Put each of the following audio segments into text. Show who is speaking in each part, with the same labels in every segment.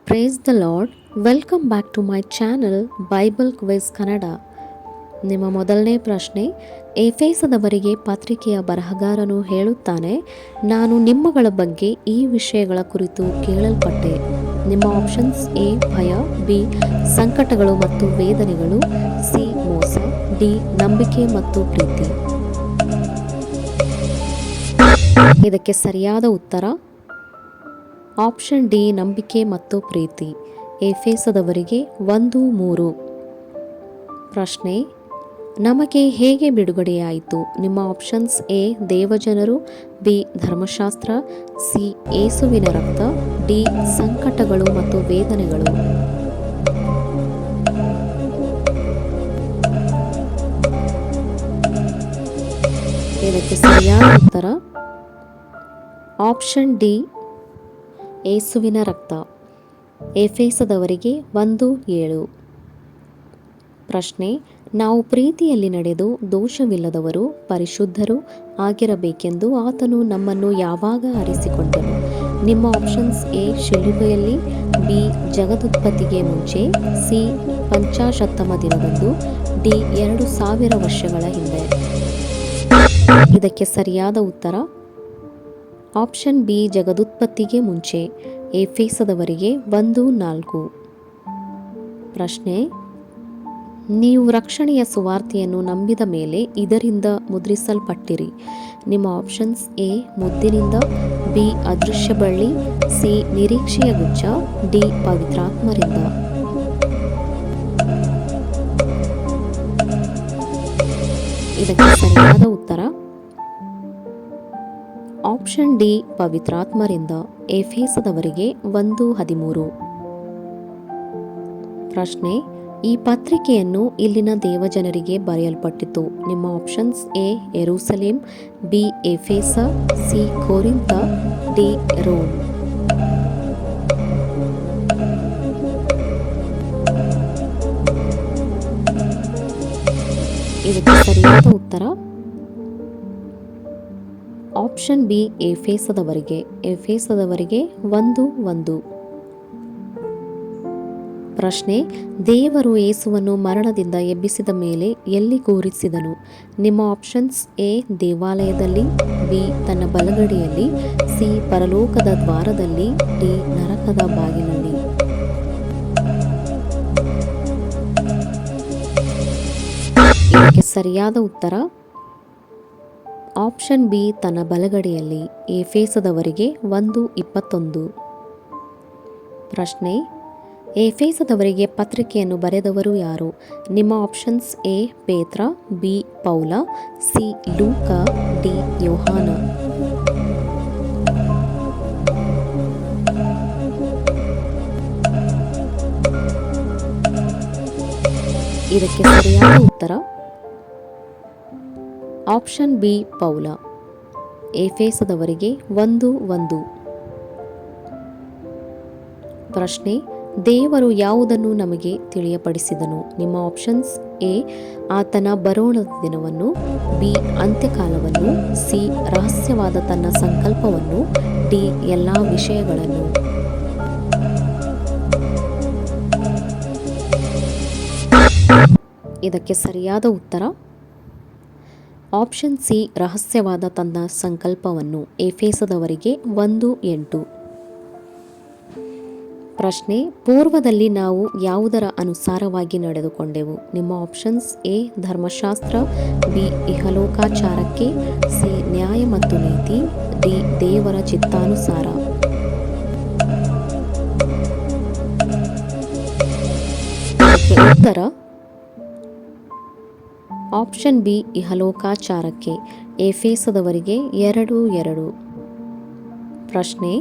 Speaker 1: Praise the Lord. Welcome back to my channel Bible quiz Kannada. ನಿಮ್ಮ ಮೊದಲನೇ ಪ್ರಶ್ನೆ, ಎಫೆಸದವರಿಗೆ ಪತ್ರಿಕೆಯ ಬರಹಗಾರನು ಹೇಳುತ್ತಾನೆ, ನಾನು ನಿಮ್ಮಗಳ ಬಗ್ಗೆ ಈ ವಿಷಯಗಳ ಕುರಿತು ಕೇಳಲ್ಪಟ್ಟೆ. ನಿಮ್ಮ ಆಪ್ಷನ್ಸ್: ಎ ಭಯ, ಬಿ ಸಂಕಟಗಳು ಮತ್ತು ವೇದನೆಗಳು, ಸಿ ಮೋಸ, ಡಿ ನಂಬಿಕೆ ಮತ್ತು ಪ್ರೀತಿ. ಇದಕ್ಕೆ ಸರಿಯಾದ ಉತ್ತರ ಆಪ್ಷನ್ ಡಿ, ನಂಬಿಕೆ ಮತ್ತು ಪ್ರೀತಿ. ಎಫೆಸದವರಿಗೆ 1:3. ಪ್ರಶ್ನೆ, ನಮಗೆ ಹೇಗೆ ಬಿಡುಗಡೆಯಾಯಿತು? ನಿಮ್ಮ options: A ದೇವಜನರು, B Dharmashastra, C ಯೇಸುವಿನ ರಕ್ತ, ಡಿ ಸಂಕಟಗಳು ಮತ್ತು ವೇದನೆಗಳು. ಇದಕ್ಕೆ ಸರಿಯಾದ ಉತ್ತರ ಆಪ್ಷನ್ ಡಿ, ಯೇಸುವಿನ ರಕ್ತ. ಎಫೆಸದವರಿಗೆ 1:7. ಪ್ರಶ್ನೆ, ನಾವು ಪ್ರೀತಿಯಲ್ಲಿ ನಡೆದು ದೋಷವಿಲ್ಲದವರು ಪರಿಶುದ್ಧರು ಆಗಿರಬೇಕೆಂದು ಆತನು ನಮ್ಮನ್ನು ಯಾವಾಗ ಆರಿಸಿಕೊಂಡನು? ನಿಮ್ಮ ಆಪ್ಷನ್ಸ್: ಎ ಶಿಲುಬೆಯಲ್ಲಿ, ಬಿ ಜಗದುತ್ಪತ್ತಿಗೆ ಮುಂಚೆ, ಸಿ ಪಂಚಾಶತ್ತಮ ದಿನದಂದು, ಡಿ 2000 ವರ್ಷಗಳ ಹಿಂದೆ. ಇದಕ್ಕೆ ಸರಿಯಾದ ಉತ್ತರ ಆಪ್ಷನ್ ಬಿ, ಜಗದುತ್ಪತ್ತಿಗೆ ಮುಂಚೆ. ಎಫೆಸದವರಿಗೆ 1:4. ಪ್ರಶ್ನೆ, ನೀವು ರಕ್ಷಣೆಯ ಸುವಾರ್ತೆಯನ್ನು ನಂಬಿದ ಮೇಲೆ ಇದರಿಂದ ಮುದ್ರಿಸಲ್ಪಟ್ಟಿರಿ. ನಿಮ್ಮ ಆಪ್ಷನ್ಸ್: ಎ ಮುದ್ದಿನಿಂದ, ಬಿ ಅದೃಶ್ಯ ಬಳ್ಳಿ, ಸಿ ನಿರೀಕ್ಷೆಯ ಗುಚ್ಛ, ಡಿ ಪವಿತ್ರಾತ್ಮರಿಂದ. ಇದಕ್ಕೆ ಸರಿಯಾದ ಉತ್ತರ ಆಪ್ಷನ್ ಡಿ, ಪವಿತ್ರಾತ್ಮರಿಂದ. ಎಫೆಸದವರಿಗೆ 1:13. ಪ್ರಶ್ನೆ, ಈ ಪತ್ರಿಕೆಯನ್ನು ಇಲ್ಲಿನ ದೇವಜನರಿಗೆ ಬರೆಯಲ್ಪಟ್ಟಿತು. ನಿಮ್ಮ ಆಪ್ಷನ್ಸ್: ಎ ಯೆರೂಸಲೇಮ್, ಬಿ ಎಫೆಸ, ಸಿ ಕೊರಿಂಥ, ಡಿ ರೋಮ್. ಇದಕ್ಕೆ ಸರಿಯಾದ ಉತ್ತರ ಆಪ್ಷನ್ ಬಿ, ಎಫೆಸದವರಿಗೆ. ಎಫೆಸದವರಿಗೆ 1:1. ಪ್ರಶ್ನೆ, ದೇವರು ಯೇಸುವನ್ನು ಮರಣದಿಂದ ಎಬ್ಬಿಸಿದ ಮೇಲೆ ಎಲ್ಲಿ ಕೂರಿಸಿದನು? ನಿಮ್ಮ ಆಪ್ಷನ್ಸ್: ಎ ದೇವಾಲಯದಲ್ಲಿ, ಬಿ ತನ್ನ ಬಲಗಡೆಯಲ್ಲಿ, ಸಿ ಪರಲೋಕದ ದ್ವಾರದಲ್ಲಿ, ಡಿ ನರಕದ ಬಾಗಿಲಲ್ಲಿ. ಇದಕ್ಕೆ ಸರಿಯಾದ ಉತ್ತರ ಆಪ್ಷನ್ ಬಿ, ತನ್ನ ಬಲಗಡೆಯಲ್ಲಿ. ಎಫೆಸದವರಿಗೆ 1:21. ಪ್ರಶ್ನೆ, ಎಫೆಸದವರಿಗೆ ಪತ್ರಿಕೆಯನ್ನು ಬರೆದವರು ಯಾರು? ನಿಮ್ಮ ಆಪ್ಷನ್ಸ್: ಎ ಪೇತ್ರ, ಬಿ ಪೌಲ, ಸಿ ಲೂಕ, ಡಿ ಯೋಹಾನ. ಇದಕ್ಕೆ ಸರಿಯಾದ ಉತ್ತರ ಆಪ್ಷನ್ ಬಿ, ಪೌಲ. ಎಫೆಸದವರಿಗೆ 1:1. ಪ್ರಶ್ನೆ, ದೇವರು ಯಾವುದನ್ನು ನಮಗೆ ತಿಳಿಯಪಡಿಸಿದನು? ನಿಮ್ಮ ಆಪ್ಷನ್ಸ್: ಎ ಆತನ ಬರೋಣದ ದಿನವನ್ನು, ಬಿ ಅಂತ್ಯಕಾಲವನ್ನು, ಸಿ ರಹಸ್ಯವಾದ ತನ್ನ ಸಂಕಲ್ಪವನ್ನು, ಡಿ ಎಲ್ಲ ವಿಷಯಗಳನ್ನು. ಇದಕ್ಕೆ ಸರಿಯಾದ ಉತ್ತರ ಆಪ್ಷನ್ ಸಿ, ರಹಸ್ಯವಾದ ತನ್ನ ಸಂಕಲ್ಪವನ್ನು. ಎಫೆಸದವರಿಗೆ 1:8. ಪ್ರಶ್ನೆ, ಪೂರ್ವದಲ್ಲಿ ನಾವು ಯಾವುದರ ಅನುಸಾರವಾಗಿ ನಡೆದುಕೊಂಡೆವು? ನಿಮ್ಮ options: A Dharmashastra, B ಇಹಲೋಕಾಚಾರಕ್ಕೆ, C ನ್ಯಾಯ ಮತ್ತು ನೀತಿ, ಡಿ ದೇವರ ಚಿತ್ತಾನುಸಾರ. ಉತ್ತರ ಆಪ್ಷನ್ ಬಿ, ಇಹಲೋಕಾಚಾರಕ್ಕೆ. ಎಫೆಸದವರಿಗೆ 2:2. ಪ್ರಶ್ನೆ,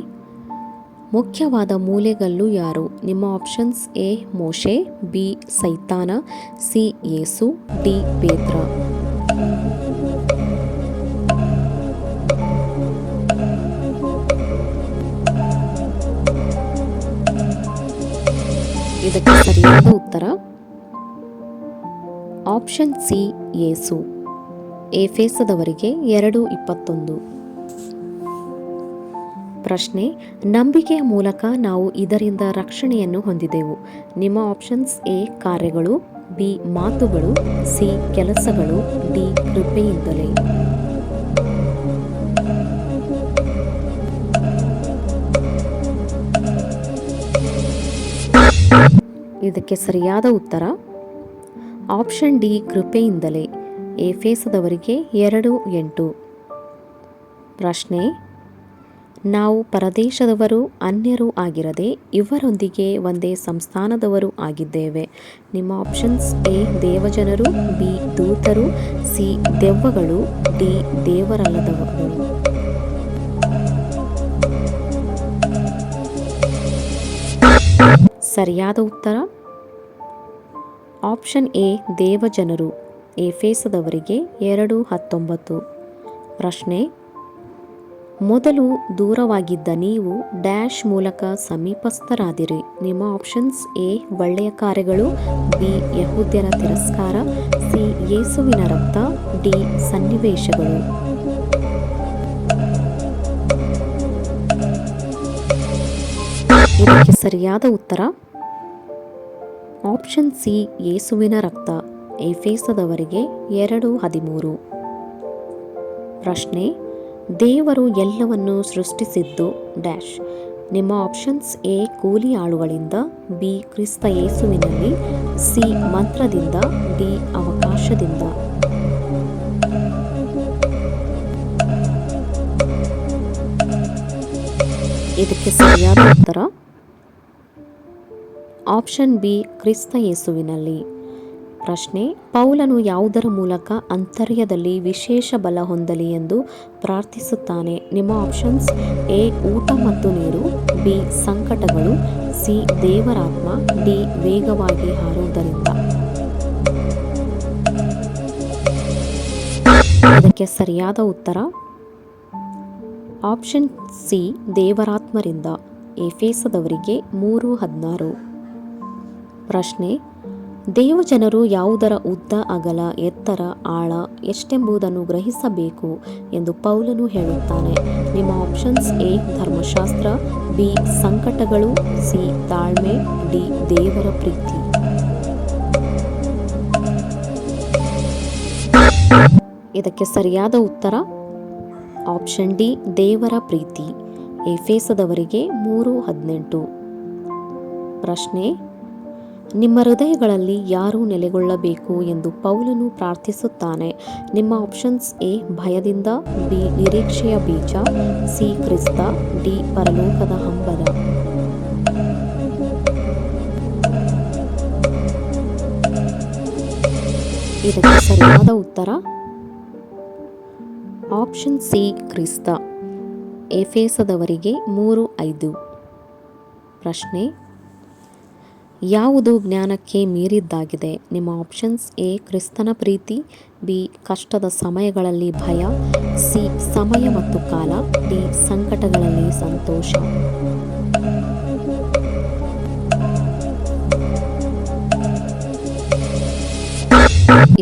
Speaker 1: ಮುಖ್ಯವಾದ ಮೂಲೆಗಲ್ಲು ಯಾರು? ನಿಮ್ಮ ಆಪ್ಷನ್ಸ್: ಎ ಮೋಶೆ, ಬಿ ಸೈತಾನ, ಸಿ ಯೇಸು, ಡಿ ಪೇತ್ರ. ಇದಕ್ಕೆ ಸರಿಯಾದ ಉತ್ತರ ಆಪ್ಷನ್ ಸಿ, ಯೇಸು. ಎಫೆಸದವರಿಗೆ 2:21. ಪ್ರಶ್ನೆ: ನಂಬಿಕೆಯ ಮೂಲಕ ನಾವು ಇದರಿಂದ ರಕ್ಷಣೆಯನ್ನು ಹೊಂದಿದೆವು. ನಿಮ್ಮ ಆಪ್ಷನ್ಸ್: ಎ ಕಾರ್ಯಗಳು, ಬಿ ಮಾತುಗಳು, ಸಿ ಕೆಲಸಗಳು, ಡಿ ಕೃಪೆಯಿಂದಲೇ. ಇದಕ್ಕೆ ಸರಿಯಾದ ಉತ್ತರ ಆಪ್ಷನ್ ಡಿ ಕೃಪೆಯಿಂದಲೇ. ಎಫೆಸದವರಿಗೆ 2:8. ಪ್ರಶ್ನೆ: ನಾವು ಪರದೇಶದವರು, ಅನ್ಯರೂ ಆಗಿರದೆ ಇವರೊಂದಿಗೆ ಒಂದೇ ಸಂಸ್ಥಾನದವರು ಆಗಿದ್ದೇವೆ. ನಿಮ್ಮ ಆಪ್ಷನ್ಸ್: ಎ ದೇವಜನರು, ಬಿ ದೂತರು, ಸಿ ದೆವ್ವಗಳು, ಡಿ ದೇವರಲ್ಲದವರು. ಸರಿಯಾದ ಉತ್ತರ ಆಪ್ಷನ್ ಎ ದೇವಜನರು. ಎಫೆಸದವರಿಗೆ 2:19. ಪ್ರಶ್ನೆ: ಮೊದಲು ದೂರವಾಗಿದ್ದ ನೀವು ಡ್ಯಾಶ್ ಮೂಲಕ ಸಮೀಪಸ್ಥರಾದಿರಿ. ನಿಮ್ಮ ಆಪ್ಷನ್ಸ್: ಎ ಒಳ್ಳೆಯ ಕಾರ್ಯಗಳು, ಬಿ ಯಹೂದ್ಯರ ತಿರಸ್ಕಾರ, ಸಿ ಯೇಸುವಿನ ರಕ್ತ, ಡಿ ಸನ್ನಿವೇಶಗಳು. ಇದಕ್ಕೆ ಸರಿಯಾದ ಉತ್ತರ ಆಪ್ಷನ್ ಸಿ ಯೇಸುವಿನ ರಕ್ತ. ಎಫೆಸದವರಿಗೆ 2:13. ಪ್ರಶ್ನೆ: ದೇವರು ಎಲ್ಲವನ್ನು ಸೃಷ್ಟಿಸಿದ್ದು ಡ್ಯಾಶ್. ನಿಮ್ಮ ಆಪ್ಷನ್ಸ್: ಎ ಕೂಲಿ ಆಳುಗಳಿಂದ, ಬಿ ಕ್ರಿಸ್ತ ಯೇಸುವಿನಲ್ಲಿ, ಸಿ ಮಂತ್ರದಿಂದ, ಡಿ ಅವಕಾಶದಿಂದ. ಇದಕ್ಕೆ ಸರಿಯಾದ ಉತ್ತರ ಆಪ್ಷನ್ ಬಿ ಕ್ರಿಸ್ತ ಯೇಸುವಿನಲ್ಲಿ. ಪ್ರಶ್ನೆ: ಪೌಲನು ಯಾವುದರ ಮೂಲಕ ಅಂತರ್ಯದಲ್ಲಿ ವಿಶೇಷ ಬಲ ಹೊಂದಲಿ ಎಂದು ಪ್ರಾರ್ಥಿಸುತ್ತಾನೆ. ನಿಮ್ಮ ಆಪ್ಷನ್ಸ್: ಎ ಊಟ ಮತ್ತು ನೀರು, ಬಿ ಸಂಕಟಗಳು, ಸಿ ದೇವರಾತ್ಮ, ಡಿ ವೇಗವಾಗಿ ಹಾರುವುದರಿಂದ. ಇದಕ್ಕೆ ಸರಿಯಾದ ಉತ್ತರ ಆಪ್ಷನ್ ಸಿ ದೇವರಾತ್ಮರಿಂದ. ಎಫೆಸದವರಿಗೆ 3:16. ಪ್ರಶ್ನೆ: ದೇವಜನರು ಯಾವುದರ ಉದ್ದ, ಅಗಲ, ಎತ್ತರ, ಆಳ ಎಷ್ಟೆಂಬುದನ್ನು ಗ್ರಹಿಸಬೇಕು ಎಂದು ಪೌಲನು ಹೇಳುತ್ತಾನೆ. ನಿಮ್ಮ options: A Dharmashastra, B ಸಂಕಟಗಳು, C ತಾಳ್ಮೆ, ಡಿ ದೇವರ ಪ್ರೀತಿ. ಇದಕ್ಕೆ ಸರಿಯಾದ ಉತ್ತರ ಆಪ್ಷನ್ ಡಿ ದೇವರ ಪ್ರೀತಿ. ಎಫೆಸದವರಿಗೆ 3:18. ಪ್ರಶ್ನೆ: ನಿಮ್ಮ ಹೃದಯಗಳಲ್ಲಿ ಯಾರು ನೆಲೆಗೊಳ್ಳಬೇಕು ಎಂದು ಪೌಲನು ಪ್ರಾರ್ಥಿಸುತ್ತಾನೆ. ನಿಮ್ಮ ಆಪ್ಷನ್ಸ್: ಎ ಭಯದಿಂದ, ಬಿ ನಿರೀಕ್ಷೆಯ ಬೀಜ, ಸಿ ಕ್ರಿಸ್ತ, ಡಿ ಪರಲೋಕದ ಹಂಬಲ. ಇದಕ್ಕೆ ಸರಿಯಾದ ಉತ್ತರ ಆಪ್ಷನ್ ಸಿ ಕ್ರಿಸ್ತ. ಎಫೆಸದವರಿಗೆ 3:5. ಪ್ರಶ್ನೆ: ಯಾವುದು ಜ್ಞಾನಕ್ಕೆ ಮೀರಿದ್ದಾಗಿದೆ. ನಿಮ್ಮ ಆಪ್ಷನ್ಸ್: ಎ ಕ್ರಿಸ್ತನ ಪ್ರೀತಿ, ಬಿ ಕಷ್ಟದ ಸಮಯಗಳಲ್ಲಿ ಭಯ, ಸಿ ಸಮಯ ಮತ್ತು ಕಾಲ, ಡಿ ಸಂಕಟಗಳಲ್ಲಿ ಸಂತೋಷ.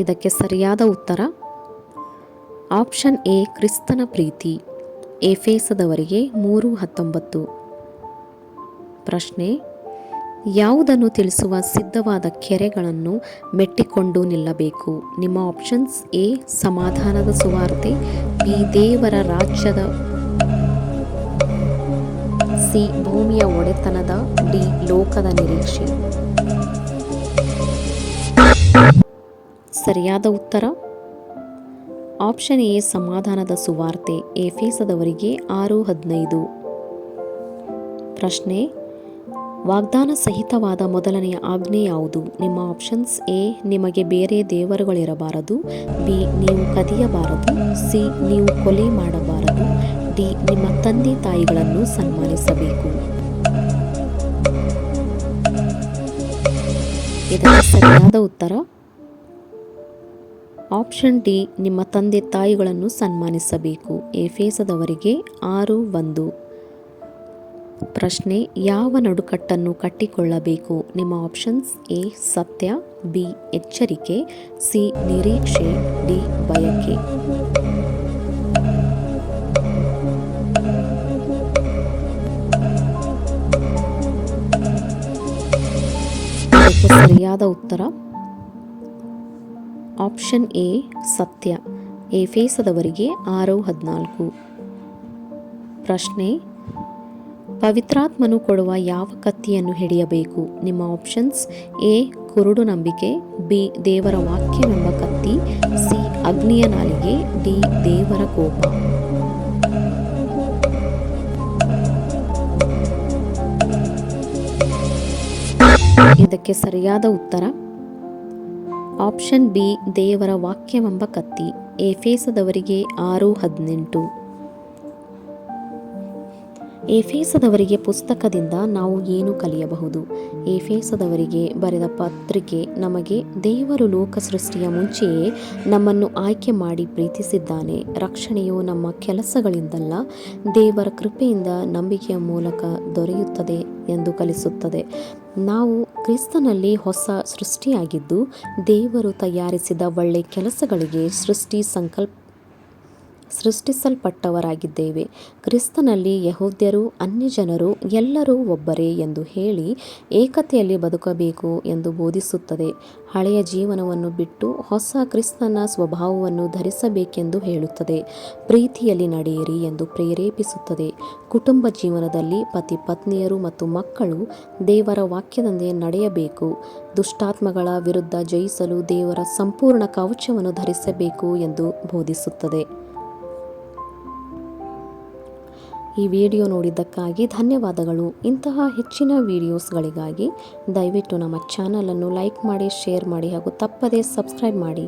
Speaker 1: ಇದಕ್ಕೆ ಸರಿಯಾದ ಉತ್ತರ ಆಪ್ಷನ್ ಎ ಕ್ರಿಸ್ತನ ಪ್ರೀತಿ. ಎಫೆಸದವರಿಗೆ 3:19. ಪ್ರಶ್ನೆ: ಯಾವುದನ್ನು ತಿಳಿಸುವ ಸಿದ್ಧವಾದ ಕೆರೆಗಳನ್ನು ಮೆಟ್ಟಿಕೊಂಡು ನಿಲ್ಲಬೇಕು. ನಿಮ್ಮ ಆಪ್ಷನ್ಸ್: ಎ ಸಮಾಧಾನದ ಸುವಾರ್ತೆ, ಬಿ ದೇವರ ರಾಜ್ಯದ, ಸಿ ಭೂಮಿಯ ಒಡೆತನದ, ಡಿ ಲೋಕದ ನಿರೀಕ್ಷೆ. ಸರಿಯಾದ ಉತ್ತರ ಆಪ್ಷನ್ ಎ ಸಮಾಧಾನದ ಸುವಾರ್ತೆ. ಎಫೆಸದವರಿಗೆ 6:15. ಪ್ರಶ್ನೆ: ವಾಗ್ದಾನ ಸಹಿತವಾದ ಮೊದಲನೆಯ ಆಜ್ಞೆ ಯಾವುದು. ನಿಮ್ಮ ಆಪ್ಷನ್ಸ್: ಎ ನಿಮಗೆ ಬೇರೆ ದೇವರುಗಳಿರಬಾರದು, ಬಿ ನೀವು ಕದಿಯಬಾರದು, ಸಿ ನೀವು ಕೊಲೆ ಮಾಡಬಾರದು, ಡಿ ನಿಮ್ಮ ತಂದೆ ತಾಯಿಗಳನ್ನು ಸನ್ಮಾನಿಸಬೇಕು. ಇದಕ್ಕೆ ಸರಿಯಾದ ಉತ್ತರ ಆಪ್ಷನ್ ಡಿ ನಿಮ್ಮ ತಂದೆ ತಾಯಿಗಳನ್ನು ಸನ್ಮಾನಿಸಬೇಕು. ಎಫೆಸದವರಿಗೆ 6:1. ಪ್ರಶ್ನೆ: ಯಾವ ನಡುಕಟ್ಟನ್ನು ಕಟ್ಟಿಕೊಳ್ಳಬೇಕು. ನಿಮ್ಮ ಆಪ್ಷನ್ಸ್: ಎ ಸತ್ಯ, ಬಿ ಎಚ್ಚರಿಕೆ, ಸಿ ನಿರೀಕ್ಷೆ, ಡಿ ಬಯಕೆ. ಸರಿಯಾದ ಉತ್ತರ ಆಪ್ಷನ್ ಎ ಸತ್ಯ. ಎಫೆಸದವರಿಗೆ 6:14. ಪ್ರಶ್ನೆ: ಪವಿತ್ರಾತ್ಮನು ಕೊಡುವ ಯಾವ ಕತ್ತಿಯನ್ನು ಹಿಡಿಯಬೇಕು? ನಿಮ್ಮ ಆಪ್ಷನ್ಸ್: ಎ ಕುರುಡು ನಂಬಿಕೆ, ಬಿ ದೇವರ ವಾಕ್ಯವೆಂಬ ಕತ್ತಿ, ಸಿ ಅಗ್ನಿಯ ನಾಲಿಗೆ, ಡಿ ದೇವರ ಕೋಪ. ಇದಕ್ಕೆ ಸರಿಯಾದ ಉತ್ತರ ಆಪ್ಷನ್ ಬಿ ದೇವರ ವಾಕ್ಯವೆಂಬ ಕತ್ತಿ. ಎಫೆಸದವರಿಗೆ 6:18. ಎಫೆಸದವರಿಗೆ ಪುಸ್ತಕದಿಂದ ನಾವು ಏನು ಕಲಿಯಬಹುದು? ಎಫೆಸದವರಿಗೆ ಬರೆದ ಪತ್ರಿಕೆ ನಮಗೆ ದೇವರು ಲೋಕ ಸೃಷ್ಟಿಯ ಮುಂಚೆಯೇ ನಮ್ಮನ್ನು ಆಯ್ಕೆ ಮಾಡಿ ಪ್ರೀತಿಸಿದ್ದಾನೆ. ರಕ್ಷಣೆಯು ನಮ್ಮ ಕೆಲಸಗಳಿಂದಲ್ಲ, ದೇವರ ಕೃಪೆಯಿಂದ ನಂಬಿಕೆಯ ಮೂಲಕ ದೊರೆಯುತ್ತದೆ ಎಂದು ಕಲಿಸುತ್ತದೆ. ನಾವು ಕ್ರಿಸ್ತನಲ್ಲಿ ಹೊಸ ಸೃಷ್ಟಿಯಾಗಿದ್ದು, ದೇವರು ತಯಾರಿಸಿದ ಒಳ್ಳೆ ಕೆಲಸಗಳಿಗೆ ಸೃಷ್ಟಿಸಲ್ಪಟ್ಟವರಾಗಿದ್ದೇವೆ. ಕ್ರಿಸ್ತನಲ್ಲಿ ಯಹೂದ್ಯರು, ಅನ್ಯಜನರು ಎಲ್ಲರೂ ಒಬ್ಬರೇ ಎಂದು ಹೇಳಿ ಏಕತೆಯಲ್ಲಿ ಬದುಕಬೇಕು ಎಂದು ಬೋಧಿಸುತ್ತದೆ. ಹಳೆಯ ಜೀವನವನ್ನು ಬಿಟ್ಟು ಹೊಸ ಕ್ರಿಸ್ತನ ಸ್ವಭಾವವನ್ನು ಧರಿಸಬೇಕೆಂದು ಹೇಳುತ್ತದೆ. ಪ್ರೀತಿಯಲ್ಲಿ ನಡೆಯಿರಿ ಎಂದು ಪ್ರೇರೇಪಿಸುತ್ತದೆ. ಕುಟುಂಬ ಜೀವನದಲ್ಲಿ ಪತಿ ಪತ್ನಿಯರು ಮತ್ತು ಮಕ್ಕಳು ದೇವರ ವಾಕ್ಯದಂತೆ ನಡೆಯಬೇಕು. ದುಷ್ಟಾತ್ಮಗಳ ವಿರುದ್ಧ ಜಯಿಸಲು ದೇವರ ಸಂಪೂರ್ಣ ಕವಚವನ್ನು ಧರಿಸಬೇಕು ಎಂದು ಬೋಧಿಸುತ್ತದೆ. ಈ ವಿಡಿಯೋ ನೋಡಿದ್ದಕ್ಕಾಗಿ ಧನ್ಯವಾದಗಳು. ಇಂತಹ ಹೆಚ್ಚಿನ ವಿಡಿಯೋಸ್ಗಳಿಗಾಗಿ ದಯವಿಟ್ಟು ನಮ್ಮ ಚಾನಲನ್ನು ಲೈಕ್ ಮಾಡಿ, ಶೇರ್ ಮಾಡಿ ಹಾಗೂ ತಪ್ಪದೇ ಸಬ್ಸ್ಕ್ರೈಬ್ ಮಾಡಿ.